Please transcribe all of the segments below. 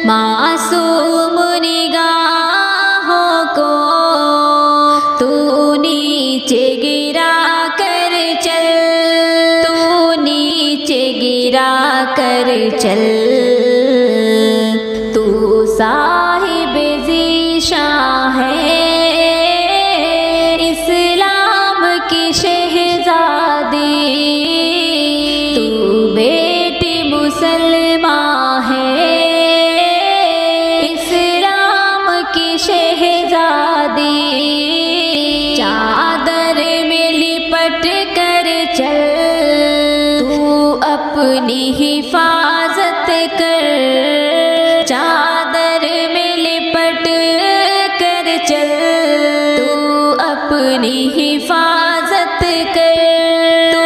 معصوم نگاہوں کو تو نیچے گرا کر چل، تو نیچے گرا کر چل، تو صاحب ذیشان ہے اسلام کی شہزادی، تو بیٹی مسلمان ہے اسلام کی شہزادی، چادر میں لپٹ کر چل، تو اپنی حفاظت کر، چادر میں لپٹ کر چل، تو اپنی حفاظت کر، تو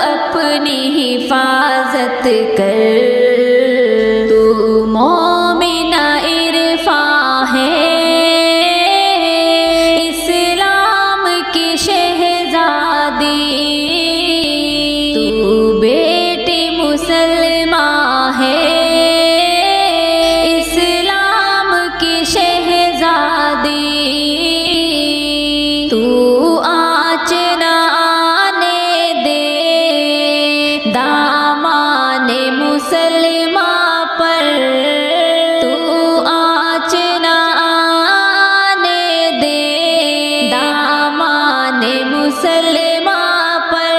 اپنی حفاظت کر، تو مومنہ عرفان ہے اسلام کی شہزادی، تو بیٹی مسلمان ہے اسلام کی شہزادی، تو آنچ نہ آنے دے دامان مسلمان پر، تو آنچ نہ آنے دے دامان مسلمان پر،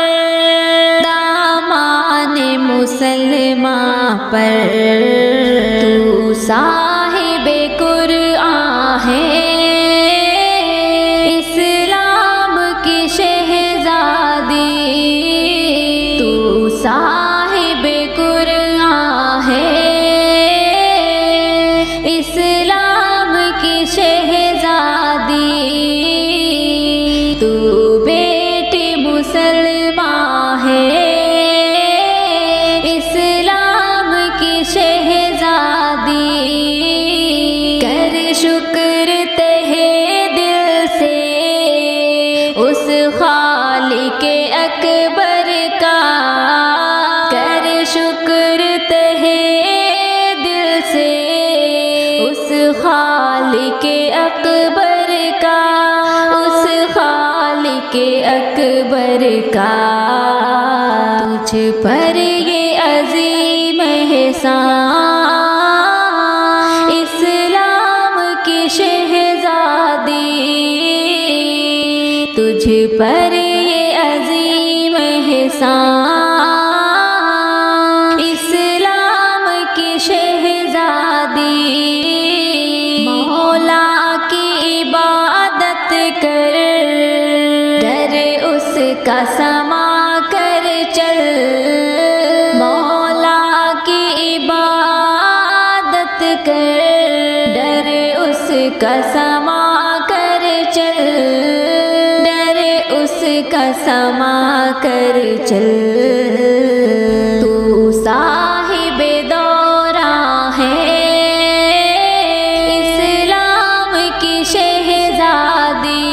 دامان مسلمان پر، تو صاحب قرآن ہے اسلام کی شہزادی، تو صاحب قرآن ہے اسلام کی شہزادی، تو بیٹی مسلمان ہے اسلام کی شہزادی، کر شکر تہے دل سے اس خالق اکبر کا، کر شکر تہے دل سے اس خالق اکبر کا، اس خالق اکبر کا، تجھ پر یہ عظیم احسان اسلام کی شہزادی، تجھ پر یہ عظیم احسان اسلام کی شہزادی، مولا کی عبادت کر، ڈر اس کا سما کر چل، مولا کی عبادت کر، ڈر اس کا سما کر چل، ڈر اس کا سما کر چل، تو صاحب دوران ہے اسلام کی شہزادی،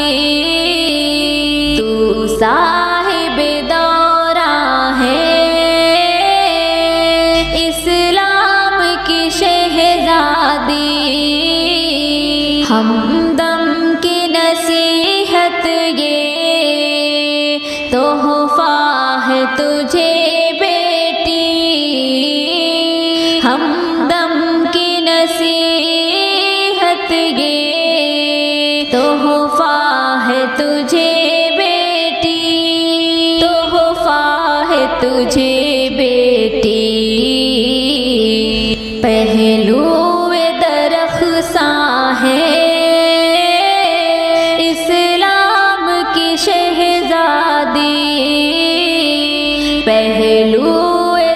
تو صاحب دوران ہے اسلام کی شہزادی، ہمدم کی نصیحت یہ تحفہ ہے تجھے بیٹی، ہمدم کی نصیحت یہ تحفہ ہے تجھے بیٹی، تحفہ ہے تجھے بیٹی، پہلو درخشاں ہے اسلام کی شہزادی، پہلو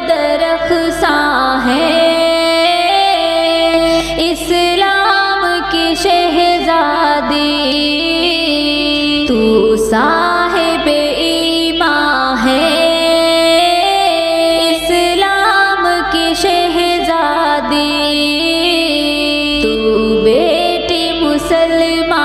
درخشاں ہے اسلام کی شہزادی، تو صاحب ایمان ہے اسلام کی شہزادی، تو بیٹی مسلمان